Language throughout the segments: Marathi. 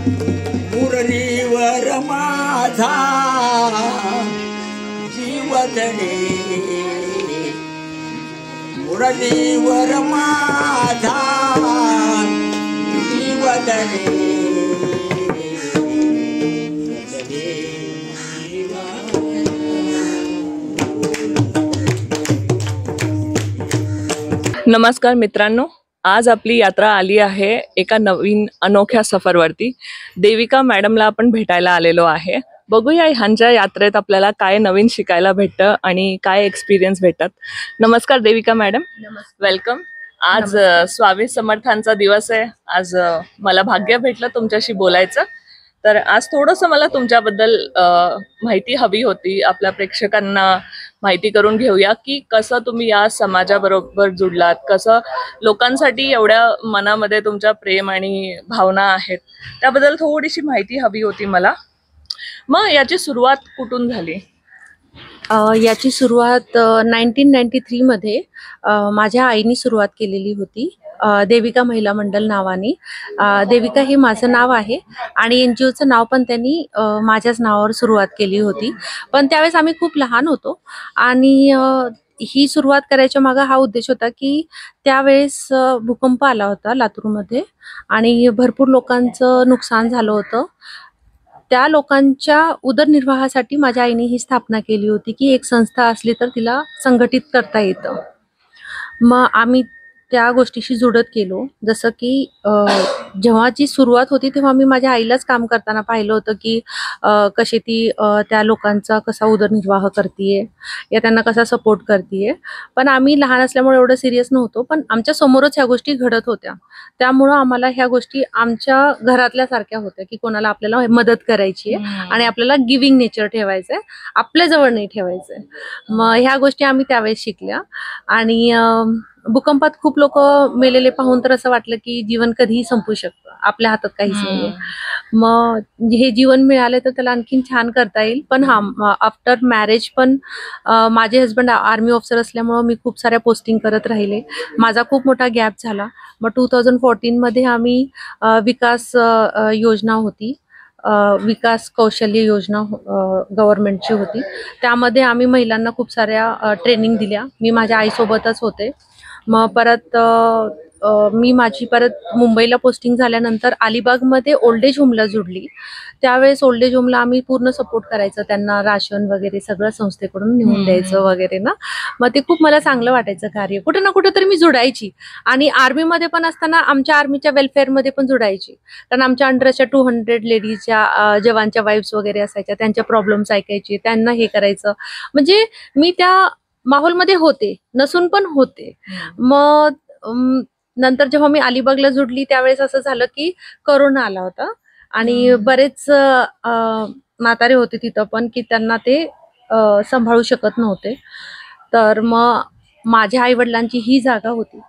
मुरलीवर माझा जीवदरे, मुरलीवर माझा जीवदरे. नमस्कार मित्रांनो, आज आपली यात्रा आली आहे एका नवीन अनोख्या सफरवरती. देविका मॅडमला आपण भेटायला आलेलो आहे. बघूया ह्यांच्या यात्रेत आपल्याला काय नवीन शिकायला भेटतं आणि काय एक्सपिरियन्स भेटतात. नमस्कार देविका मॅडम. वेलकम. आज स्वामी समर्थांचा दिवस आहे. आज मला भाग्य भेटलं तुमच्याशी बोलायचं. तर आज थोडंसं मला तुमच्याबद्दल माहिती हवी होती. आपल्या प्रेक्षकांना माहिती करून घेऊया की कसं तुम्ही या समाजाबरोबर जुडलात, कसं लोकांसाठी एवढ्या मनामध्ये तुमच्या प्रेम आणि भावना आहेत, त्याबद्दल थोडीशी माहिती हवी होती मला. मग याची सुरुवात कुठून झाली? याची सुरुवात 1993 मध्ये माझ्या आईने सुरुवात केलेली होती. देविका महिला मंडळ नावाने. देविका हे माझं नाव आहे आणि NGOचं नाव पण त्यांनी माझ्याच नावावर सुरुवात केली होती. पण त्यावेळेस आम्ही खूप लहान होतो आणि ही सुरुवात करायच्या मागे हा उद्देश होता की त्यावेळेस भूकंप आला होता लातूरमध्ये आणि भरपूर लोकांचं नुकसान झालं होतं. त्या लोकांच्या उदरनिर्वाहासाठी माझ्या आईने ही स्थापना केली होती की एक संस्था असली तर तिला संघटित करता येतं. मग आम्ही त्या गोष्टीशी जुडत गेलो. जसं की जेव्हा जी सुरुवात होती तेव्हा मी माझ्या आईलाच काम करताना पाहिलं होतं की कशी ती त्या लोकांचा कसा उदरनिर्वाह करतीये या त्यांना कसा सपोर्ट करतीये. पण आम्ही लहान असल्यामुळे एवढं सिरियस नव्हतो. पण आमच्या समोरच ह्या गोष्टी घडत होत्या. त्यामुळं आम्हाला ह्या गोष्टी आमच्या घरातल्या सारख्या होत्या की कोणाला आपल्याला मदत करायची आहे आणि आपल्याला गिव्हिंग नेचर ठेवायचंय, आपल्या जवळ नाही ठेवायचंय. मग ह्या गोष्टी आम्ही त्यावेळेस शिकल्या. आणि भूकंपात खूप लोक मेलेले पाहून तर असं वाटलं की जीवन कधीही संपू शकतं, आपल्या हातात काहीच नाहीये. मग हे जीवन मिळालं तर त्याला आणखीन छान करता येईल. पण आफ्टर मॅरेज पण माझे हस्बंड आर्मी ऑफिसर असल्यामुळं मी खूप साऱ्या पोस्टिंग करत राहिले. माझा खूप मोठा गॅप झाला. मग 2014 मध्ये आम्ही विकास योजना होती, विकास कौशल्य योजना गव्हर्नमेंटची होती. त्यामध्ये आम्ही महिलांना खूप साऱ्या ट्रेनिंग दिल्या. मी माझ्या आईसोबतच होते. मग परत मी माझी परत मुंबईला पोस्टिंग झाल्यानंतर अलिबागमध्ये ओल्ड एज होमला जुडली. त्यावेळेस ओल्ड एज होमला आम्ही पूर्ण सपोर्ट करायचं, त्यांना राशन वगैरे सगळं संस्थेकडून नेऊन द्यायचं वगैरे ना. मग ते खूप मला चांगलं वाटायचं कार्य. कुठं ना कुठं तरी मी जुडायची. आणि आर्मीमध्ये पण असताना आमच्या आर्मीच्या वेलफेअरमध्ये पण जुडायची. कारण आमच्या अंडर अशा 200 लेडीजच्या जवानच्या वाईफ्स वगैरे असायच्या, त्यांच्या प्रॉब्लेम्स ऐकायची, त्यांना हे करायचं. म्हणजे मी त्या माहोलमध्ये होते, नसून पण होते. मग नंतर जेव्हा मी अलिबागला जुडली त्यावेळेस असं झालं की कोरोना आला होता आणि बरेच म्हातारे होते तिथं पण की त्यांना ते सांभाळू शकत नव्हते. तर मग माझ्या आई वडिलांची ही जागा होती.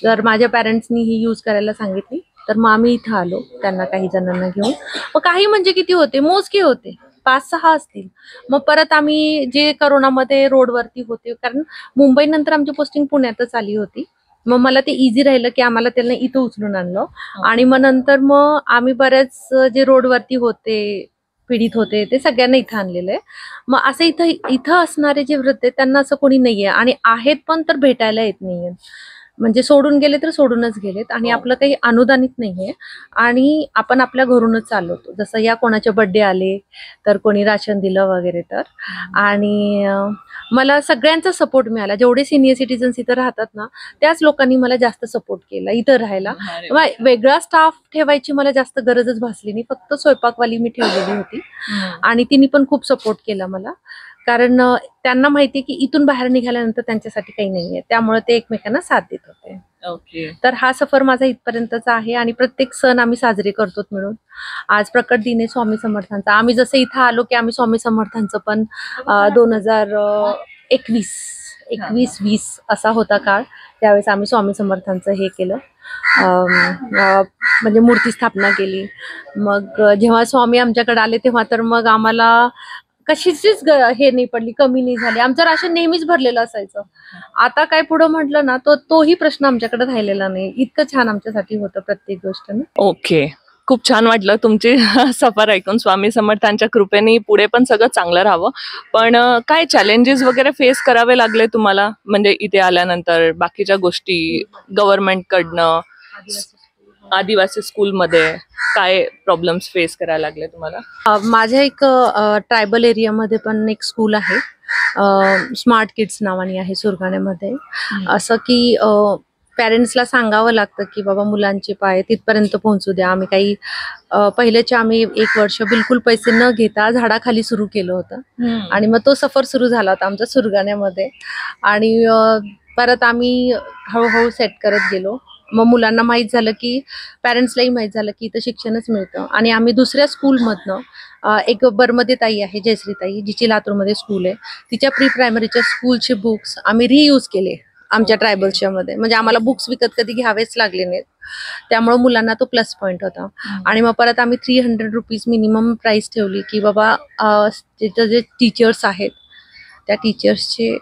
तर माझ्या पॅरेंट्सनी ही यूज करायला सांगितली. तर मग आम्ही इथं आलो त्यांना काही जणांना घेऊन. मग काही म्हणजे किती होते, मोजके होते, 5-6 असतील. मग परत आम्ही जे करोनामध्ये रोडवरती होते, कारण मुंबई नंतर आमची पोस्टिंग पुण्यातच आली होती. मग मला ते इझी राहिलं की आम्हाला त्यांना इथं उचलून आणलं. आणि मग नंतर मग आम्ही बऱ्याच जे रोडवरती होते, पीडित होते, ते सगळ्यांना इथं आणलेलं आहे. मग असं इथं असणारे जे वृद्ध आहेत त्यांना असं कोणी नाहीये आणि आहेत पण तर भेटायला येत नाहीये. म्हणजे सोडून गेले तर सोडूनच गेलेत आणि आपलं काही अनुदानित नाहीये आणि आपण आपल्या घरूनच चालवतो. जसं या कोणाचे बर्थडे आले तर कोणी राशन दिलं वगैरे तर. आणि मला सगळ्यांचा सपोर्ट मिळाला. जेवढे सिनियर सिटीजन्स इथं राहतात ना त्याच लोकांनी मला जास्त सपोर्ट केला इथं राहायला. वेगळा स्टाफ ठेवायची मला जास्त गरजच भासली नाही. फक्त स्वयंपाकवाली मी ठेवलेली होती आणि तिने पण खूप सपोर्ट केला मला. कारण त्यांना माहितीये की इथून बाहेर निघाल्यानंतर त्यांच्यासाठी काही नाहीये, त्यामुळे ते एकमेकांना साथ देत होते. ओके. तर हा सफर माझा इथपर्यंतचा आहे आणि प्रत्येक सण आम्ही साजरे करतो मिळून. आज प्रकट दिन आहे स्वामी समर्थांचा. आम्ही जसं इथं आलो की आम्ही स्वामी समर्थांचं पण 2021-20 असा होता काळ. त्यावेळेस आम्ही स्वामी समर्थांचं हे केलं, म्हणजे मूर्ती स्थापना केली. मग जेव्हा स्वामी आमच्याकडे आले तेव्हा तर मग आम्हाला कशीच हे नाही पडली, कमी नाही झाली. आमचं राशन नेहमीच भरलेलं असायचं. आता काय पुढं म्हटलं ना तोही प्रश्न आमच्याकडे राहिलेला नाही. इतकं छान आमच्यासाठी होतं प्रत्येक गोष्ट ना. ओके. खूप छान वाटलं तुमची सफर ऐकून. स्वामी समर्थांच्या कृपेने पुढे पण सगळं चांगलं राहावं. पण काय चॅलेंजेस वगैरे फेस करावे लागले तुम्हाला, म्हणजे इथे आल्यानंतर बाकीच्या गोष्टी गव्हर्नमेंट कडनं, आदिवासी स्कूलमध्ये काय प्रॉब्लेम्स फेस करायला लागले तुम्हाला? माझ्या एक ट्रायबल एरियामध्ये पण एक स्कूल आहे, स्मार्ट किड्स नावाने आहे सुरगाण्यामध्ये. असं की पॅरेंट्सला सांगावं लागतं की बाबा मुलांचे पाय तिथपर्यंत पोहोचू द्या. आम्ही काही पहिल्याचे आम्ही 1 वर्ष बिलकुल पैसे न घेता झाडाखाली सुरू केलं होतं आणि मग तो सफर सुरू झाला होता आमच्या सुरगाण्यामध्ये. आणि परत आम्ही हळूहळू सेट करत गेलो. मग मुलांना माहीत झालं की, पॅरेंट्सलाही माहीत झालं की इथं शिक्षणच मिळतं. आणि आम्ही दुसऱ्या स्कूलमधनं एक बर्मदे ताई आहे, जयश्री ताई, जिची लातूरमध्ये स्कूल आहे, तिच्या प्री प्रायमरीच्या स्कूलचे बुक्स आम्ही रियूज केले आमच्या ट्रायबल्सच्या मध्ये. म्हणजे आम्हाला बुक्स विकत कधी घ्यावेच लागले नाहीत. त्यामुळे मुलांना तो प्लस पॉईंट होता. आणि मग परत आम्ही 300 रुपीज मिनिमम प्राइस ठेवली की बाबा तिथं जे टीचर्स आहेत त्या टीचर्सचे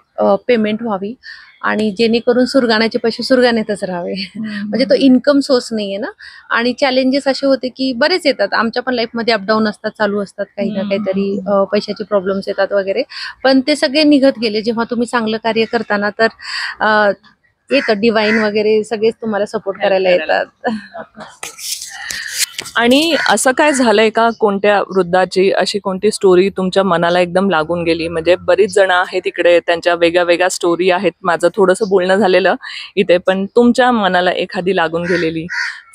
पेमेंट व्हावी आणि जेणेकरून सुरगाण्याचे पैसे सुरगाण्यातच राहावे. म्हणजे तो इन्कम सोर्स नाहीये ना. आणि चॅलेंजेस असे होते की बरेच येतात आमच्या पण लाईफमध्ये, अपडाऊन असतात, चालू असतात, काही ना काहीतरी पैशाचे प्रॉब्लेम्स येतात वगैरे. पण ते सगळे निघत गेले. जेव्हा तुम्ही चांगलं कार्य करताना तर येतं डिवाइन वगैरे, सगळेच तुम्हाला सपोर्ट करायला येतात. आणि असं काय झालंय का, कोणत्या वृद्धाची अशी कोणती स्टोरी तुमच्या मनाला एकदम लागून गेली? म्हणजे बरीच जण आहेत तिकडे, त्यांच्या वेगळ्या वेगळ्या स्टोरी आहेत. माझं थोडंसं बोलणं झालेलं इथे, पण तुमच्या मनाला एखादी लागून गेलेली,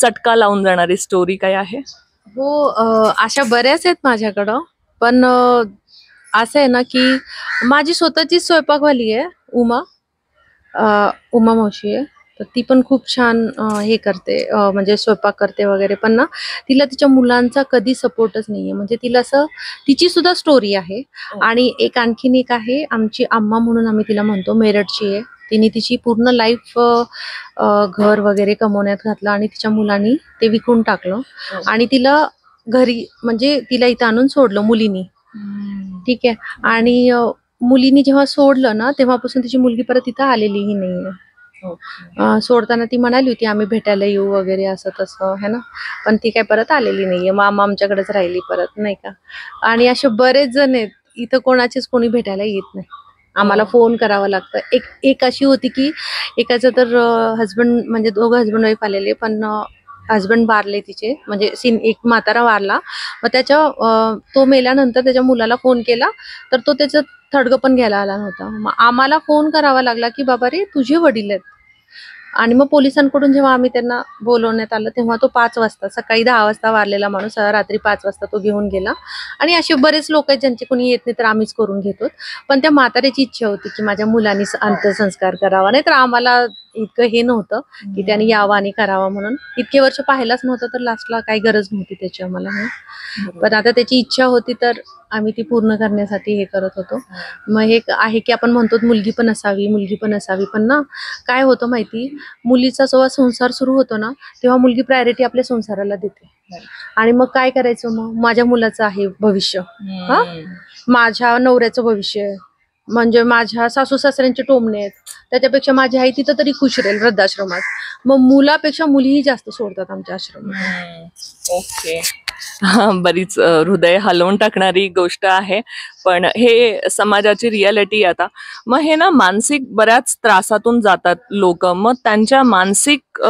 चटका लावून जाणारी स्टोरी काय आहे? हो, अशा बऱ्याच आहेत माझ्याकडं. पण असं आहे ना की माझी स्वतःची स्वयंपाकवाली आहे, उमा मावशी आहे. तर ती पण खूप छान हे करते, म्हणजे स्वयंपाक करते वगैरे. पण ना तिला तिच्या मुलांचा कधी सपोर्टच नाहीये. म्हणजे तिला असं, तिची सुद्धा स्टोरी आहे. आणि आणखीन एक आहे आमची आम्मा म्हणून आम्ही तिला म्हणतो, मेरठची आहे. तिने तिची पूर्ण लाईफ घर वगैरे कमवण्यात घातलं आणि तिच्या मुलांनी ते विकून टाकलं. आणि तिला घरी, म्हणजे तिला इथं आणून सोडलं मुलीनी. ठीक आहे. आणि मुलीनी जेव्हा सोडलं ना, तेव्हापासून तिची मुलगी परत इथं आलेलीही नाहीये. सोडताना ती म्हणाली होती आम्ही भेटायला येऊ वगैरे, असं तसं है ना. पण ती काय परत आलेली नाहीये. मग आमच्याकडेच राहिली परत, नाही का. आणि असे बरेच जण आहेत इथं, कोणाचेच कोणी भेटायला येत नाही. आम्हाला फोन करावा लागतं. एक अशी होती की एकाचं तर हस्बंड, म्हणजे दोघं हस्बंड वाईफ आलेले, पण हस्बंड वारले तिचे, म्हणजे एक म्हातारा वारला. मग तो मेल्यानंतर त्याच्या मुलाला फोन केला तर तो त्याचं थडगं पण घ्यायला आला नव्हता. मग आम्हाला फोन करावा लागला की बाबा रे तुझे वडील आहेत. आणि मग पोलिसांकडून जेव्हा आम्ही त्यांना बोलवण्यात आलं तेव्हा तो 5 वाजता, सकाळी 10 वाजता वारलेला माणूस रात्री 5 वाजता तो घेऊन गेला. आणि असे बरेच लोक आहेत ज्यांचे कोणी येत नाही तर आम्हीच करून घेतो. पण त्या म्हाताऱ्याची इच्छा होती की माझ्या मुलांनी अंत्यसंस्कार करावा, नाही तर आम्हाला इतकं हे नव्हतं की त्यांनी यावं आणि करावा म्हणून. इतके वर्ष पाहिलाच नव्हतं तर लास्टला काही गरज नव्हती त्याची आम्हाला. पण आता त्याची इच्छा होती तर आम्ही ती पूर्ण करण्यासाठी हे करत होतो. मग हे आहे की आपण म्हणतो मुलगी पण असावी, पण ना काय होतं माहिती, मुलीचा जेव्हा संसार सुरू होतो ना तेव्हा मुलगी प्रायोरिटी आपल्या संसाराला देते. आणि मग काय करायचं, मग माझ्या मुलाचं आहे भविष्य, माझ्या नवऱ्याचं भविष्य, म्हणजे माझ्या सासू सासऱ्यांचे टोमणे आहेत, त्याच्यापेक्षा माझी आई तिथं तरी खुश राहील वृद्धाश्रमात. मग मुलापेक्षा मुलीही जास्त सोडतात आमच्या आश्रमात. ओके. बरीच हृदय हलवून टाकणारी गोष्ट आहे, पण हे समाजाची रियालिटी आता. मग हे ना मानसिक बऱ्याच त्रासातून जातात लोक. मग त्यांच्या मानसिक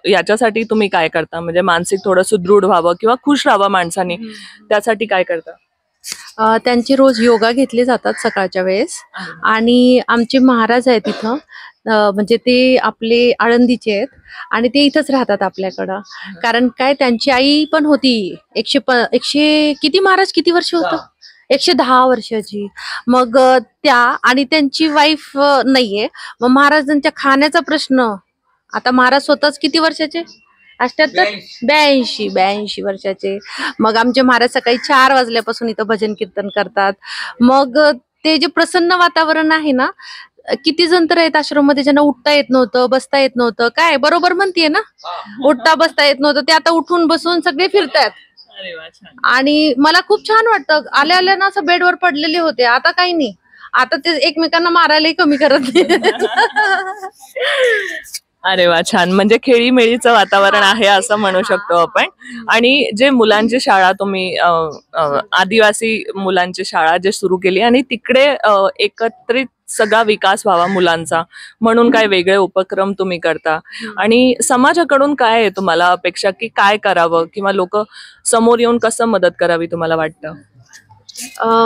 याच्यासाठी तुम्ही काय करता? म्हणजे मानसिक थोडं सुदृढ व्हावं किंवा खुश राहावं माणसाने, त्यासाठी काय करता? त्यांचे रोज योगा घेतले जातात सकाळच्या वेळेस. आणि आमचे महाराज आहेत तिथं, म्हणजे ते आपले आळंदीचे आहेत आणि ते इथंच राहतात आपल्याकडं. कारण काय, त्यांची आई पण होती 100 किती महाराज किती वर्ष होतं, 110 वर्षाची. मग त्या आणि त्यांची वाईफ नाहीये. मग महाराजांच्या खाण्याचा प्रश्न, आता महाराज स्वतःच किती वर्षाचे, 82 वर्षाचे. मग आमचे महाराज सकाळी 4 वाजल्यापासून इथं भजन कीर्तन करतात. मग ते जे प्रसन्न वातावरण आहे ना, किती जण तर आहेत आश्रम मध्ये ज्यांना उठता येत नव्हतं, बसता येत नव्हतं. काय बरोबर म्हणतीये ना, उठता बसता येत नव्हतं, ते आता उठून बसून सगळे फिरतात. आणि मला खूप छान वाटतं. आल्या ना असं बेडवर पडलेले होते, आता काही नाही, आता ते एकमेकांना मारायलाही कमी करत नाही. अरे वा, छान. म्हणजे खेळीमेळीचं वातावरण आहे असं म्हणू शकतो आपण. आणि जे मुलांची शाळा तुम्ही आदिवासी मुलांची शाळा जे सुरू केली आणि तिकडे एकत्रित सगळा विकास व्हावा मुलांचा म्हणून काय वेगळे उपक्रम तुम्ही करता आणि समाजाकडून काय आहे तुम्हाला अपेक्षा की काय करावं किंवा लोक समोर येऊन कसं मदत करावी तुम्हाला वाटतं?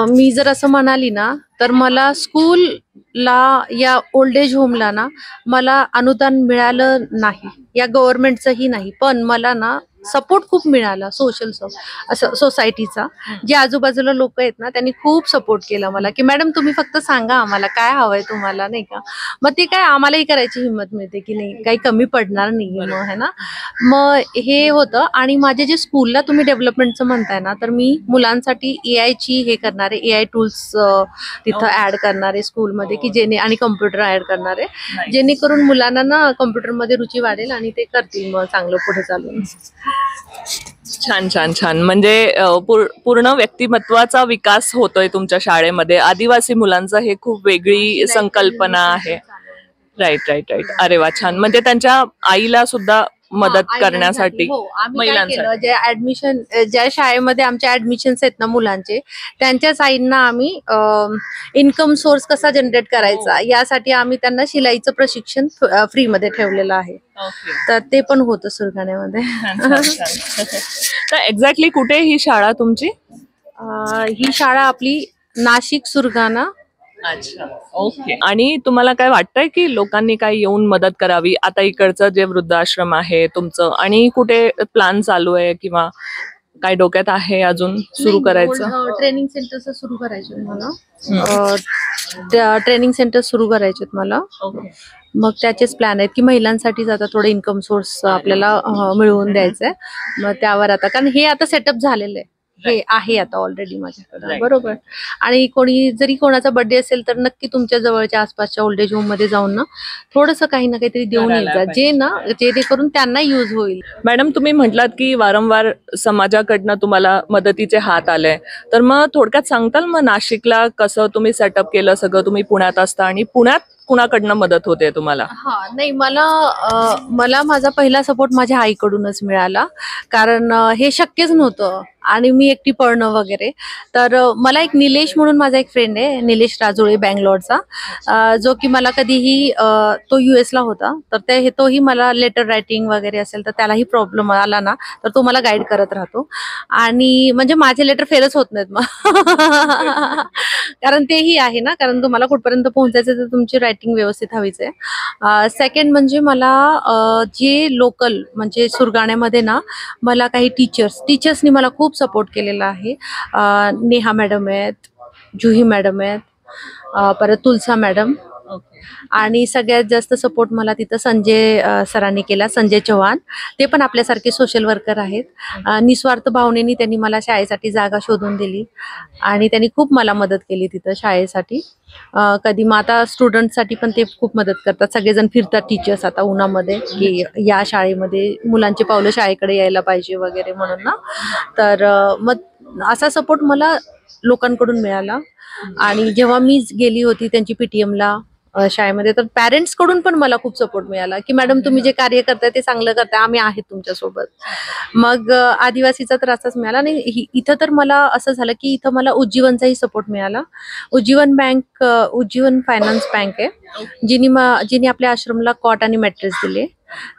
मी जर असं म्हणाली ना तर मला स्कूलला या ओल्ड एज होमला ना मला अनुदान मिळालं नाही, या गव्हर्नमेंटचंही नाही, पण मला ना सपोर्ट खूप मिळाला सोशल असं सोसायटीचा. जे आजूबाजूला लोक आहेत ना त्यांनी खूप सपोर्ट केला मला की मॅडम तुम्ही फक्त सांगा आम्हाला काय हवंय तुम्हाला, नाही का. मग ते काय आम्हालाही करायची हिंमत मिळते की नाही काही कमी पडणार नाही मग, है ना. मग हे होतं. आणि माझे जे स्कूलला तुम्ही डेव्हलपमेंटचं म्हणताय ना तर मी मुलांसाठी AI ची हे करणारे, AI टूल्स तिथं ऍड करणारे स्कूलमध्ये की जेणे, आणि कम्प्युटर ऍड करणारे जेणेकरून मुलांना ना कम्प्युटरमध्ये रुची वाढेल आणि ते करतील मग चांगलं पुढे चालून. छान छान छान. म्हणजे पूर्ण व्यक्तिमत्वाचा विकास होतोय तुमच्या शाळेमध्ये. आदिवासी मुलांचं हे खूप वेगळी संकल्पना आहे. Right right right. अरे वा, छान. म्हणजे त्यांच्या आईला सुद्धा मदत करण्यासाठी महिलांसाठी जे ऍडमिशन, ज्या शाळेमध्ये आमच्या ऍडमिशन्स आहेत ना मुलांचे, त्यांच्याच आईंना आम्ही इन्कम सोर्स कसा जनरेट करायचा यासाठी आम्ही त्यांना शिलाईचं प्रशिक्षण फ्रीमध्ये ठेवलेलं आहे. तर ते पण होतं सुरगाण्यामध्ये. तर एक्झॅक्टली कुठे ही शाळा तुमची? ही शाळा आपली नाशिक सुरगाणा. अच्छा, ओके. आणि तुम्हाला काय वाटतंय की लोकांनी काय येऊन मदत करावी? आता इकडचं जे वृद्धाश्रम आहे तुमचं, आणि कुठे प्लॅन चालू आहे किंवा काय डोक्यात आहे अजून सुरू करायचं? ट्रेनिंग सेंटर सुरू करायचे मला, ट्रेनिंग सेंटर सुरू करायचे मला. मग त्याचेच प्लॅन आहेत की महिलांसाठी आता थोडं इन्कम सोर्स आपल्याला मिळवून द्यायचंय. मग त्यावर आता, कारण हे आता सेटअप झालेलं आहे, हे आहे आता ऑलरेडी माझ्याकडे, बरोबर. आणि कोणी जरी कोणाचा बर्थडे असेल तर नक्की तुमच्या जवळच्या आसपासच्या ओल्ड एज होम मध्ये जाऊन ना थोडंसं काही ना काहीतरी देऊन येतात, जेणेकरून त्यांना युज होईल. मॅडम, तुम्ही म्हटलात की वारंवार समाजाकडनं तुम्हाला मदतीचे हात आले, तर मग थोडक्यात सांगताल मग नाशिकला कसं तुम्ही सेटअप केलं सगळं? तुम्ही पुण्यात असता आणि पुण्यात कुणाकडनं मदत होते तुम्हाला? हा, नाही, मला माझा पहिला सपोर्ट माझ्या आईकडूनच मिळाला, कारण हे शक्यच नव्हतं आणि मी एकटी पळणं वगैरे. तर मला एक निलेश म्हणून माझा एक फ्रेंड आहे, निलेश राजोळे बँगलोरचा, जो की मला कधीही, तो US ला होता, तर तोही मला लेटर रायटिंग वगैरे असेल तर त्यालाही प्रॉब्लेम आला ना तर तो मला गाईड करत राहतो. आणि म्हणजे माझे लेटर फेलच होत नाहीत मग कारण तेही आहे ना, कारण तुम्हाला कुठपर्यंत पोहोचायचं तर तुमची रायटिंग व्यवस्थित हवीच आहे. सेकंड म्हणजे मला जे लोकल म्हणजे सुरगाण्यामध्ये ना मला काही टीचर्सनी मला खूप सपोर्ट केलेला आहे. नेहा मॅडम आहेत, जुही मॅडम आहेत, परत तुलसा मॅडम, आणि सगळ्यात जास्त सपोर्ट मला तिथं संजय सरांनी केला, संजय चव्हाण. ते पण आपल्यासारखे सोशल वर्कर आहेत. निस्वार्थ भावनेनी त्यांनी मला शाळेसाठी जागा शोधून दिली आणि त्यांनी खूप मला मदत केली तिथं शाळेसाठी. कधी मग आता स्टुडंटसाठी पण ते खूप मदत करतात. सगळेजण फिरतात टीचर्स आता उन्हामध्ये की या शाळेमध्ये मुलांचे पावलं शाळेकडे यायला पाहिजे वगैरे म्हणून ना. तर मग असा सपोर्ट मला लोकांकडून मिळाला. आणि जेव्हा मी गेली होती त्यांची PTMला शाळेमध्ये, तर पॅरेंट्स कडून पण मला खूप सपोर्ट मिळाला की मॅडम तुम्ही जे कार्य करताय ते चांगलं करताय, आम्ही आहेत तुमच्यासोबत. मग आदिवासीचा तर असाच मिळाला. आणि इथं तर मला असं झालं की इथं मला उज्जीवनचाही सपोर्ट मिळाला. उज्जीवन फायनान्स बँक आहे, जिने आपल्या आश्रमला कॉट आणि मॅट्रेस दिले,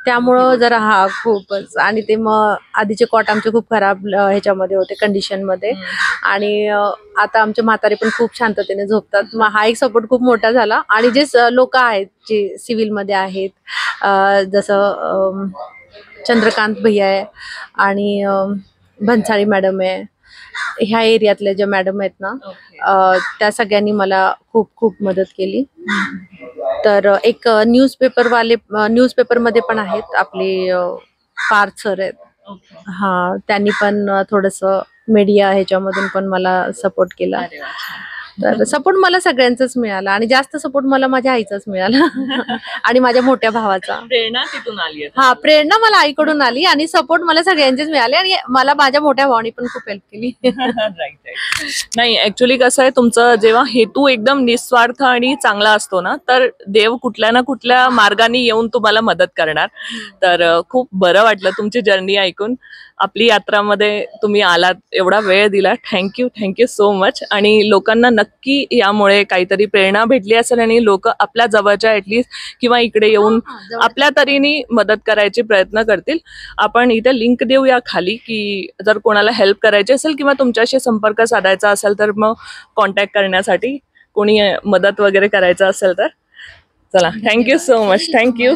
त्यामुळं जरा खूपच. आणि ते मग आधीचे कॉट आमचे खूप खराब ह्याच्यामध्ये होते, कंडिशनमध्ये, आणि आता आमचे म्हातारे पण खूप शांततेने झोपतात. मग हा एक सपोर्ट खूप मोठा झाला. आणि जे लोक आहेत जे सिव्हिलमध्ये आहेत, जसं चंद्रकांत भैया आहे आणि भन्साळी मॅडम आहे, ह्या एरियातल्या ज्या मॅडम आहेत ना, त्या सगळ्यांनी मला खूप खूप मदत केली. तर एक न्यूजपेपरमध्ये पण आहेत आपले पार्थ सर आहेत, हा, त्यांनी पण थोडंसं मीडिया ह्याच्यामधून पण मला सपोर्ट केला. तर सपोर्ट मला सगळ्यांचाच मिळाला आणि जास्त सपोर्ट मला माझ्या आईचाच मिळाला आणि माझ्या मोठ्या भावाचा. प्रेरणा तिथून आली आहे. हा, प्रेरणा मला आईकडून आली आणि सपोर्ट मला सगळ्यांचेच मिळाले आणि मला माझ्या मोठ्या भावाने पण खूप हेल्प केली. नाही, ऍक्च्युली कसं आहे, तुमचं जेव्हा हेतू एकदम निस्वार्थ आणि चांगला असतो ना, तर देव कुठल्या ना कुठल्या मार्गाने येऊन तुम्हाला मदत करणार. तर खूप बरं वाटलं तुमची जर्नी ऐकून. आपली यात्रामध्ये तुम्ही आलात, एवढा वेळ दिला, थँक्यू सो मच. आणि लोकांना नक्की यामुळे काहीतरी प्रेरणा भेटली असेल आणि लोक आपल्या जवळच्या ऍटलीस्ट किंवा इकडे येऊन आपल्या तऱ्हेने मदत करायचे प्रयत्न करतील. आपण इथे लिंक देऊया खाली, की जर कोणाला हेल्प करायची असेल किंवा तुमच्याशी संपर्क साधायचा असेल तर मग कॉन्टॅक्ट करण्यासाठी, कोणी मदत वगैरे करायचं असेल तर. चला, थँक्यू सो मच. थँक्यू.